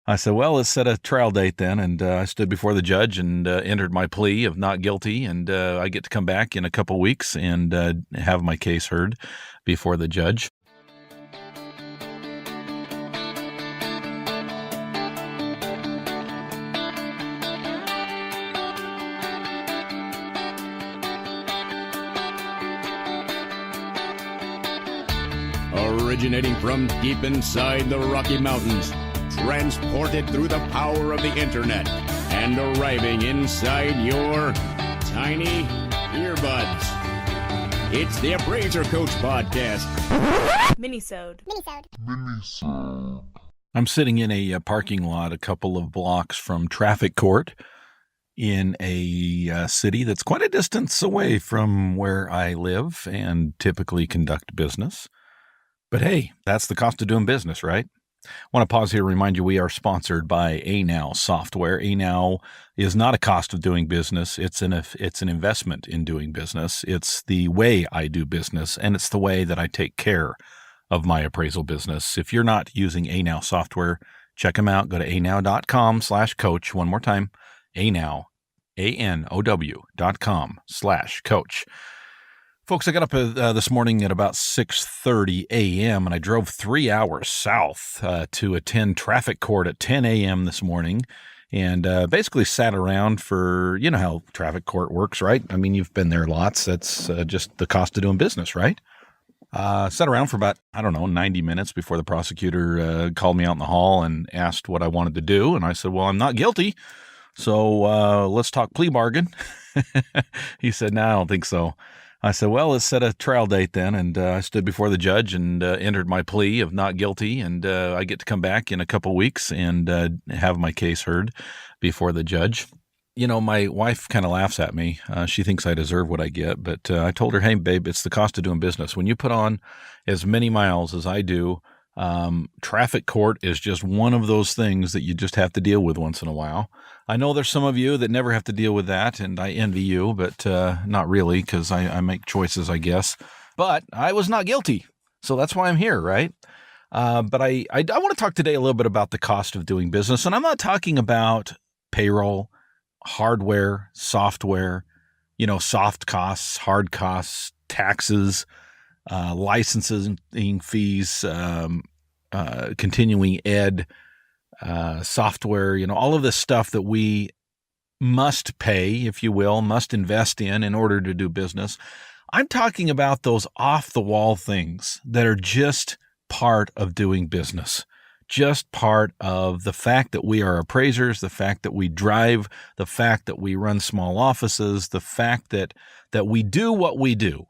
I said, well, let's set a trial date then. And I stood before the judge and entered my plea of not guilty. And I get to come back in a couple weeks and have my case heard before the judge. Originating from deep inside the Rocky Mountains, transported through the power of the internet, and arriving inside your tiny earbuds. It's the Appraiser Coach Podcast. Minisode. I'm sitting in a parking lot a couple of blocks from traffic court in a city that's quite a distance away from where I live and typically conduct business. But hey, that's the cost of doing business, right? I want to pause here and remind you we are sponsored by ANOW Software. ANOW is not a cost of doing business. It's an investment in doing business. It's the way I do business, and it's the way that I take care of my appraisal business. If you're not using ANOW Software, check them out. Go to anow.com/coach. One more time, ANOW, ANOW.com/coach. Folks, I got up this morning at about 6:30 a.m. and I drove 3 hours south to attend traffic court at 10 a.m. this morning and basically sat around for, you know how traffic court works, right? I mean, you've been there lots. That's just the cost of doing business, right? Sat around for about, 90 minutes before the prosecutor called me out in the hall and asked what I wanted to do. And I said, well, I'm not guilty. So let's talk plea bargain. He said, no, I don't think so. I said, well, let's set a trial date then. And I stood before the judge and entered my plea of not guilty. And I get to come back in a couple weeks and have my case heard before the judge. You know, my wife kind of laughs at me. She thinks I deserve what I get. But I told her, hey, babe, it's the cost of doing business. When you put on as many miles as I do, traffic court is just one of those things that you just have to deal with once in a while. I know there's some of you that never have to deal with that, and I envy you, but not really, because I make choices, I guess. But I was not guilty, so that's why I'm here, right? But I want to talk today a little bit about the cost of doing business, and I'm not talking about payroll, hardware, software, soft costs, hard costs, taxes, licensing fees, continuing ed, software, all of this stuff that we must pay, if you will, must invest in order to do business. I'm talking about those off-the-wall things that are just part of doing business, just part of the fact that we are appraisers, the fact that we drive, the fact that we run small offices, the fact that we do what we do.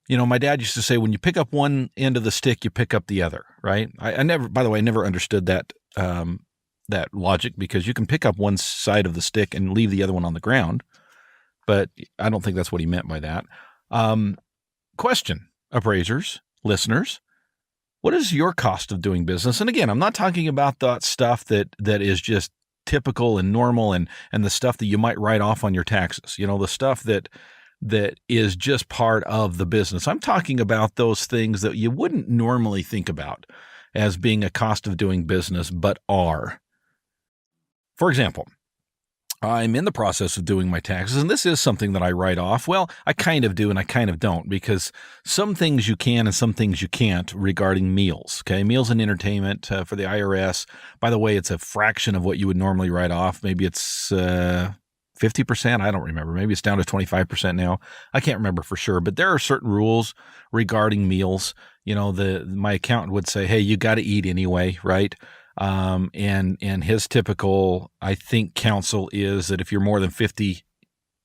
My dad used to say, when you pick up one end of the stick, you pick up the other, right? I never understood that logic, because you can pick up one side of the stick and leave the other one on the ground. But I don't think that's what he meant by that. Question, appraisers, listeners, what is your cost of doing business? And again, I'm not talking about that stuff that is just typical and normal and the stuff that you might write off on your taxes, the stuff that is just part of the business. I'm talking about those things that you wouldn't normally think about as being a cost of doing business, but are. For example, I'm in the process of doing my taxes, and this is something that I write off. Well, I kind of do and I kind of don't, because some things you can and some things you can't regarding meals. Okay, meals and entertainment for the IRS. By the way, it's a fraction of what you would normally write off. Maybe it's 50%. I don't remember. Maybe it's down to 25% now. I can't remember for sure, but there are certain rules regarding meals. My accountant would say, hey, you got to eat anyway, right? And his typical, I think, counsel is that if you're more than 50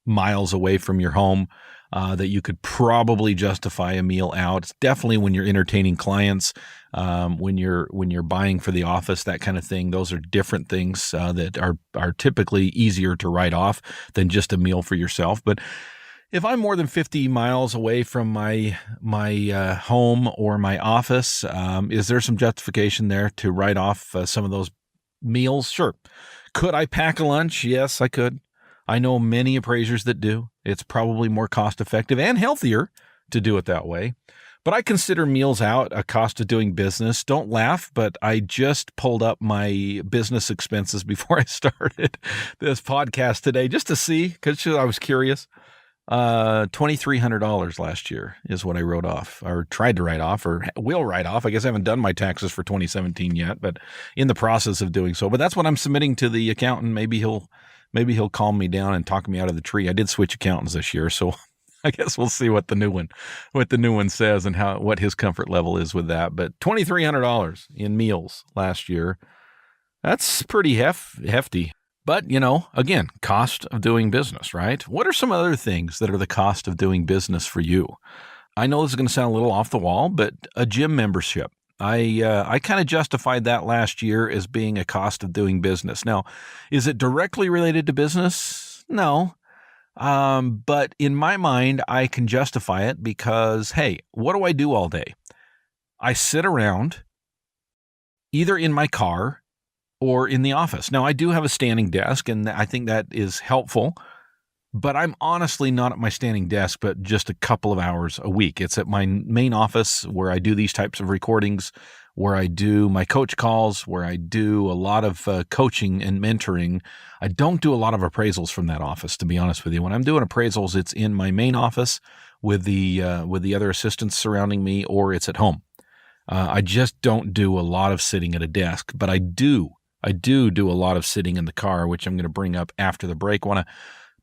miles away from your home, that you could probably justify a meal out. It's definitely when you're entertaining clients, when you're buying for the office, that kind of thing. Those are different things that are typically easier to write off than just a meal for yourself. But if I'm more than 50 miles away from my home or my office, is there some justification there to write off some of those meals? Sure. Could I pack a lunch? Yes, I could. I know many appraisers that do. It's probably more cost effective and healthier to do it that way. But I consider meals out a cost of doing business. Don't laugh, but I just pulled up my business expenses before I started this podcast today just to see, because I was curious. $2,300 last year is what I wrote off, or tried to write off, or will write off. I guess I haven't done my taxes for 2017 yet, but in the process of doing so. But that's what I'm submitting to the accountant. Maybe he'll calm me down and talk me out of the tree. I did switch accountants this year, so I guess we'll see what the new one says and what his comfort level is with that. But $2,300 in meals last year. That's pretty hefty. But, again, cost of doing business, right? What are some other things that are the cost of doing business for you? I know this is going to sound a little off the wall, but a gym membership. I kind of justified that last year as being a cost of doing business. Now, is it directly related to business? No. But in my mind, I can justify it because, hey, what do I do all day? I sit around either in my car or in the office. Now, I do have a standing desk, and I think that is helpful, but I'm honestly not at my standing desk, but just a couple of hours a week. It's at my main office where I do these types of recordings, where I do my coach calls, where I do a lot of coaching and mentoring. I don't do a lot of appraisals from that office, to be honest with you. When I'm doing appraisals, it's in my main office with the other assistants surrounding me, or it's at home. I just don't do a lot of sitting at a desk, but I do a lot of sitting in the car, which I'm going to bring up after the break. I want to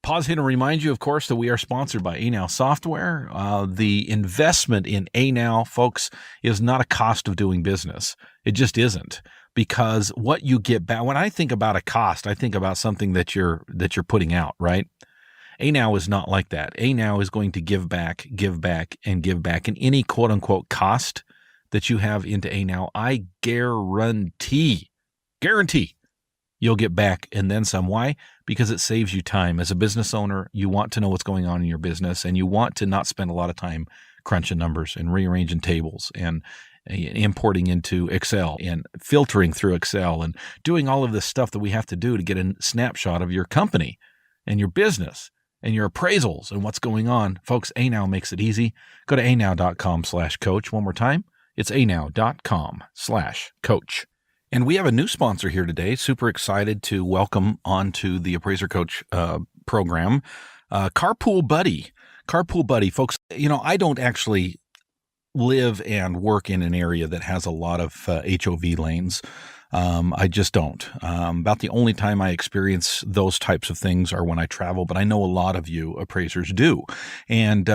pause here to remind you, of course, that we are sponsored by ANOW Software. The investment in ANOW, folks, is not a cost of doing business. It just isn't, because what you get back, when I think about a cost, I think about something that you're putting out, right? ANOW is not like that. ANOW is going to give back, and give back. And any quote-unquote cost that you have into ANOW, I guarantee you'll get back and then some. Why? Because it saves you time. As a business owner, you want to know what's going on in your business, and you want to not spend a lot of time crunching numbers and rearranging tables and importing into Excel and filtering through Excel and doing all of this stuff that we have to do to get a snapshot of your company and your business and your appraisals and what's going on. Folks, ANOW makes it easy. Go to anow.com/coach. One more time. It's anow.com/coach. And we have a new sponsor here today. Super excited to welcome onto the Appraiser Coach program, Carpool Buddy. Carpool Buddy, folks, I don't actually live and work in an area that has a lot of HOV lanes. I just don't. About the only time I experience those types of things are when I travel, but I know a lot of you appraisers do. And,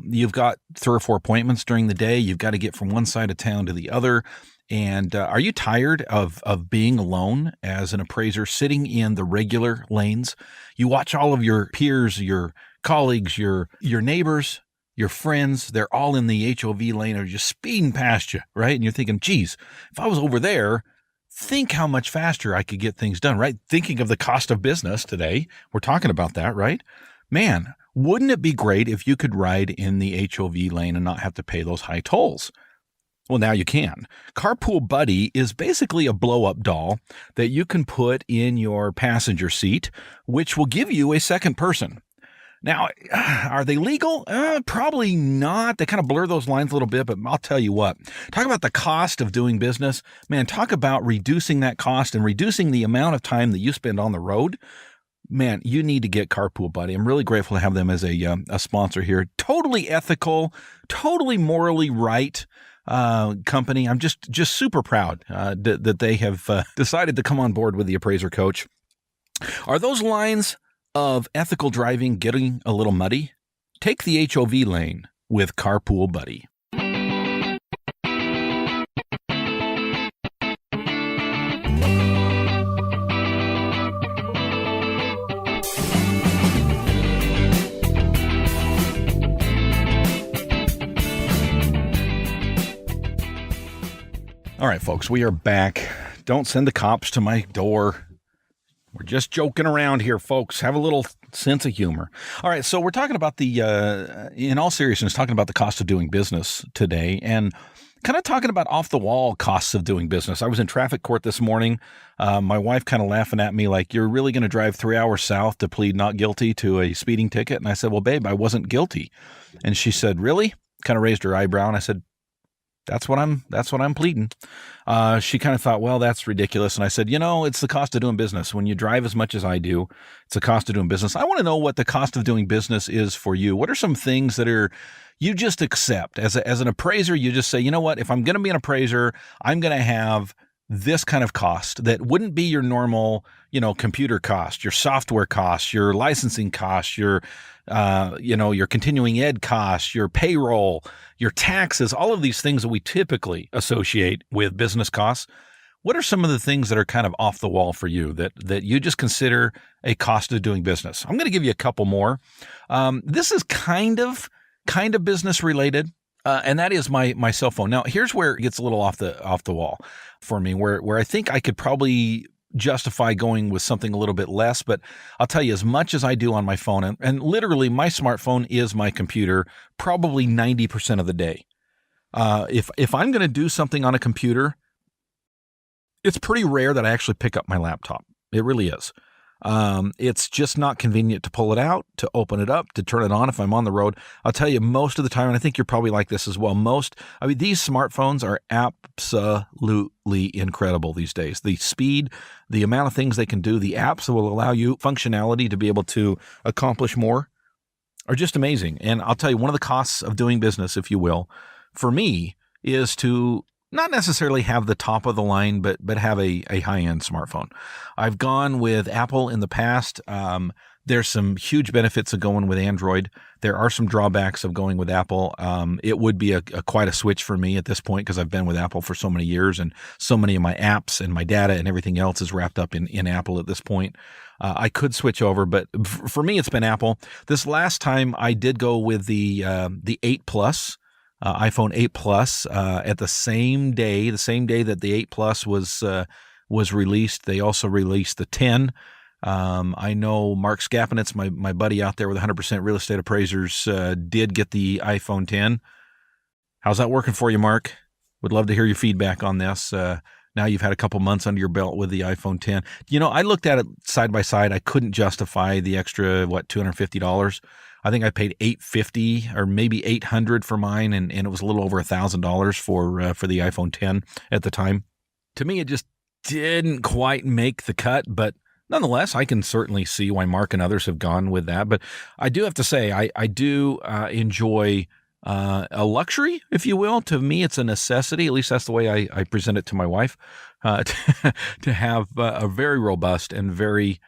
you've got 3 or 4 appointments during the day. You've got to get from one side of town to the other. And are you tired of being alone as an appraiser, sitting in the regular lanes? You watch all of your peers, your colleagues, your neighbors, your friends, they're all in the HOV lane or just speeding past you, right? And you're thinking, geez, if I was over there, think how much faster I could get things done, right? Thinking of the cost of business today. We're talking about that, right? Man, wouldn't it be great if you could ride in the HOV lane and not have to pay those high tolls? Well, now you can. Carpool Buddy is basically a blow-up doll that you can put in your passenger seat, which will give you a second person. Now, are they legal? Probably not. They kind of blur those lines a little bit, but I'll tell you what. Talk about the cost of doing business. Man, talk about reducing that cost and reducing the amount of time that you spend on the road. Man, you need to get Carpool Buddy. I'm really grateful to have them as a sponsor here. Totally ethical, totally morally right company. I'm just super proud that they have decided to come on board with the Appraiser Coach. Are those lines of ethical driving getting a little muddy? Take the HOV lane with Carpool Buddy. All right, folks, we are back. Don't send the cops to my door. We're just joking around here, folks. Have a little sense of humor. All right, so we're talking about in all seriousness, talking about the cost of doing business today and kind of talking about off-the-wall costs of doing business. I was in traffic court this morning. My wife kind of laughing at me like, you're really going to drive 3 hours south to plead not guilty to a speeding ticket? And I said, well, babe, I wasn't guilty. And she said, really? Kind of raised her eyebrow. And I said, That's what I'm pleading. She kind of thought, well, that's ridiculous. And I said, it's the cost of doing business. When you drive as much as I do, it's the cost of doing business. I want to know what the cost of doing business is for you. What are some things that you just accept as an appraiser? You just say, you know what, if I'm going to be an appraiser, I'm going to have this kind of cost that wouldn't be your normal, computer cost, your software costs, your licensing costs, your continuing ed costs, your payroll, your taxes, all of these things that we typically associate with business costs. What are some of the things that are kind of off the wall for you that you just consider a cost of doing business? I'm going to give you a couple more. This is kind of business related. And that is my cell phone. Now, here's where it gets a little off the wall for me, where I think I could probably justify going with something a little bit less. But I'll tell you, as much as I do on my phone, and literally my smartphone is my computer probably 90% of the day. If I'm going to do something on a computer, it's pretty rare that I actually pick up my laptop. It really is. It's just not convenient to pull it out, to open it up, to turn it on if I'm on the road. I'll tell you, most of the time, and I think you're probably like this as well, these smartphones are absolutely incredible these days. The speed, the amount of things they can do, the apps that will allow you functionality to be able to accomplish more are just amazing. And I'll tell you, one of the costs of doing business, if you will, for me is to not necessarily have the top of the line, but have a high-end smartphone. I've gone with Apple in the past. There's some huge benefits of going with Android. There are some drawbacks of going with Apple. It would be quite a switch for me at this point because I've been with Apple for so many years and so many of my apps and my data and everything else is wrapped up in Apple at this point. I could switch over, but for me, it's been Apple. This last time I did go with the 8 Plus. iPhone 8 Plus at the same day that the 8 Plus was released. They also released the 10. I know Mark Skapinitz, my buddy out there with 100% Real Estate Appraisers, did get the iPhone 10. How's that working for you, Mark? Would love to hear your feedback on this. Now you've had a couple months under your belt with the iPhone 10. I looked at it side by side. I couldn't justify the extra, $250. I think I paid $850 or maybe $800 for mine, and it was a little over $1,000 for the iPhone 10 at the time. To me, it just didn't quite make the cut, but nonetheless, I can certainly see why Mark and others have gone with that. But I do have to say, I do enjoy a luxury, if you will. To me, it's a necessity. At least that's the way I present it to my wife, to have a very robust and very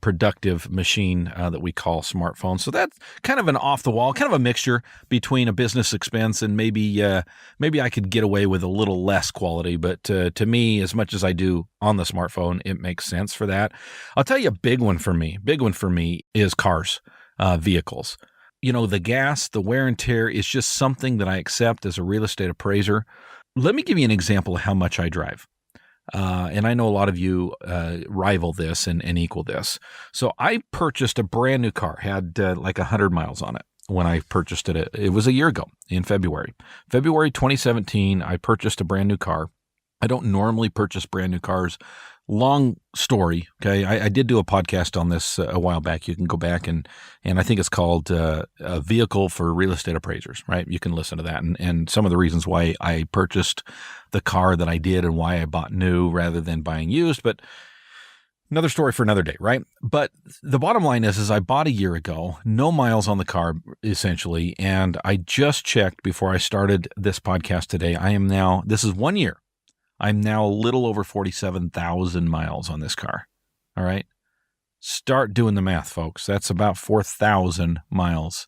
productive machine that we call smartphone. So that's kind of an off the wall, kind of a mixture between a business expense and maybe I could get away with a little less quality. But to me, as much as I do on the smartphone, it makes sense for that. I'll tell you a big one for me is cars, vehicles. The gas, the wear and tear is just something that I accept as a real estate appraiser. Let me give you an example of how much I drive. And I know a lot of you rival this and equal this. So I purchased a brand new car, had like 100 miles on it when I purchased it. It was a year ago in February. February 2017, I purchased a brand new car. I don't normally purchase brand new cars. Long story, okay? I did do a podcast on this a while back. You can go back and I think it's called A Vehicle for Real Estate Appraisers, right? You can listen to that and some of the reasons why I purchased the car that I did and why I bought new rather than buying used. But another story for another day, right? But the bottom line is I bought a year ago, no miles on the car essentially, and I just checked before I started this podcast today. This is 1 year. I'm now a little over 47,000 miles on this car. All right. Start doing the math, folks. That's about 4,000 miles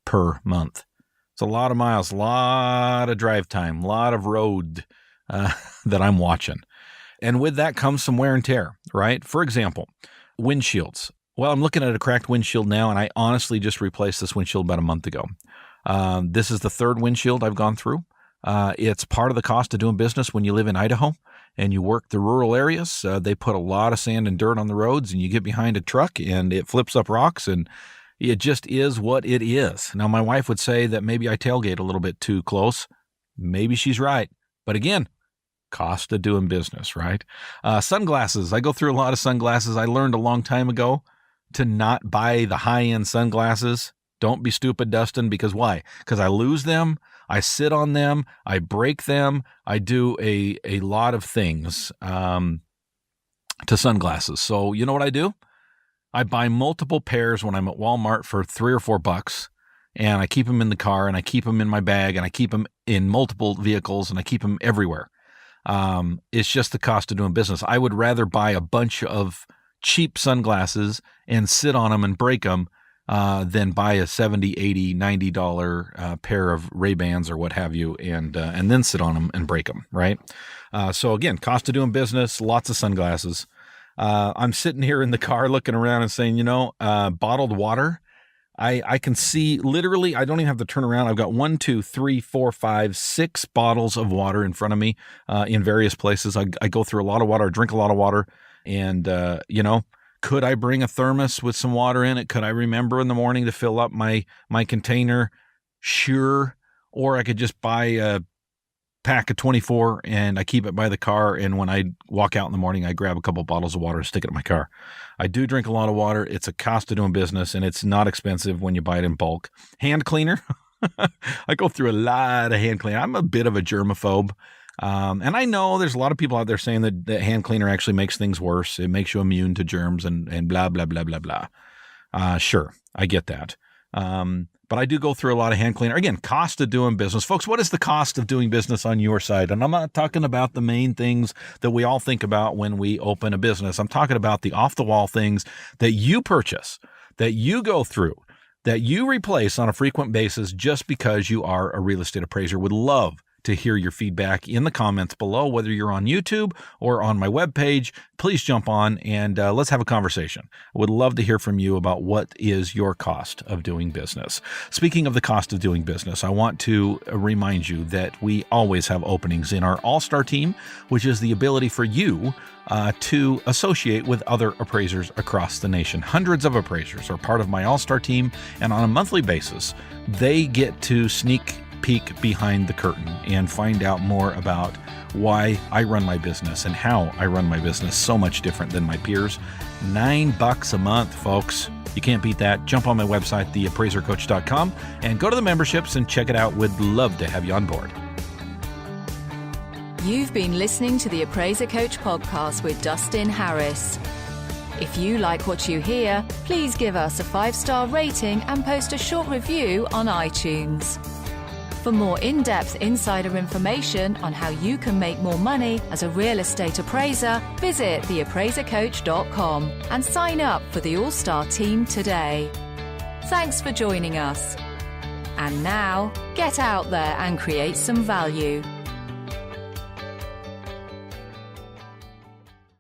per month. It's a lot of miles, a lot of drive time, a lot of road that I'm watching. And with that comes some wear and tear, right? For example, windshields. Well, I'm looking at a cracked windshield now, and I honestly just replaced this windshield about a month ago. This is the third windshield I've gone through. It's part of the cost of doing business when you live in Idaho and you work the rural areas. They put a lot of sand and dirt on the roads, and you get behind a truck and it flips up rocks, and it just is what it is. Now, my wife would say that maybe I tailgate a little bit too close. Maybe she's right. But again, cost of doing business, right? Sunglasses. I go through a lot of sunglasses. I learned a long time ago to not buy the high-end sunglasses. Don't be stupid, Dustin, because why? Because I lose them. I sit on them. I break them. I do a lot of things to sunglasses. So you know what I do? I buy multiple pairs when I'm at Walmart for $3 or $4, and I keep them in the car, and I keep them in my bag, and I keep them in multiple vehicles, and I keep them everywhere. It's just the cost of doing business. I would rather buy a bunch of cheap sunglasses and sit on them and break them than buy a $70, $80, $90 pair of Ray-Bans or what have you, and then sit on them and break them, right? So again, cost of doing business, lots of sunglasses. I'm sitting here in the car looking around and saying, bottled water. I can see literally, I don't even have to turn around. I've got 1, 2, 3, 4, 5, 6 bottles of water in front of me in various places. I go through a lot of water, I drink a lot of water. And, could I bring a thermos with some water in it? Could I remember in the morning to fill up my container? Sure. Or I could just buy a pack of 24 and I keep it by the car. And when I walk out in the morning, I grab a couple bottles of water and stick it in my car. I do drink a lot of water. It's a cost of doing business, and it's not expensive when you buy it in bulk. Hand cleaner. I go through a lot of hand cleaner. I'm a bit of a germaphobe. And I know there's a lot of people out there saying that hand cleaner actually makes things worse. It makes you immune to germs and blah, blah, blah, blah, blah. Sure, I get that. But I do go through a lot of hand cleaner. Again, cost of doing business. Folks, what is the cost of doing business on your side? And I'm not talking about the main things that we all think about when we open a business. I'm talking about the off-the-wall things that you purchase, that you go through, that you replace on a frequent basis just because you are a real estate appraiser. Would love to hear your feedback in the comments below, whether you're on YouTube or on my webpage. Please jump on and let's have a conversation. I would love to hear from you about what is your cost of doing business. Speaking of the cost of doing business, I want to remind you that we always have openings in our All-Star team, which is the ability for you to associate with other appraisers across the nation. Hundreds of appraisers are part of my All-Star team, and on a monthly basis, they get to sneak peek behind the curtain and find out more about why I run my business and how I run my business so much different than my peers. $9 a month, folks. You can't beat that. Jump on my website, theappraisercoach.com, and go to the memberships and check it out. Would love to have you on board. You've been listening to the Appraiser Coach podcast with Dustin Harris. If you like what you hear, please give us a 5-star rating and post a short review on iTunes. For more in-depth insider information on how you can make more money as a real estate appraiser, visit theappraisercoach.com and sign up for the All-Star team today. Thanks for joining us. And now, get out there and create some value.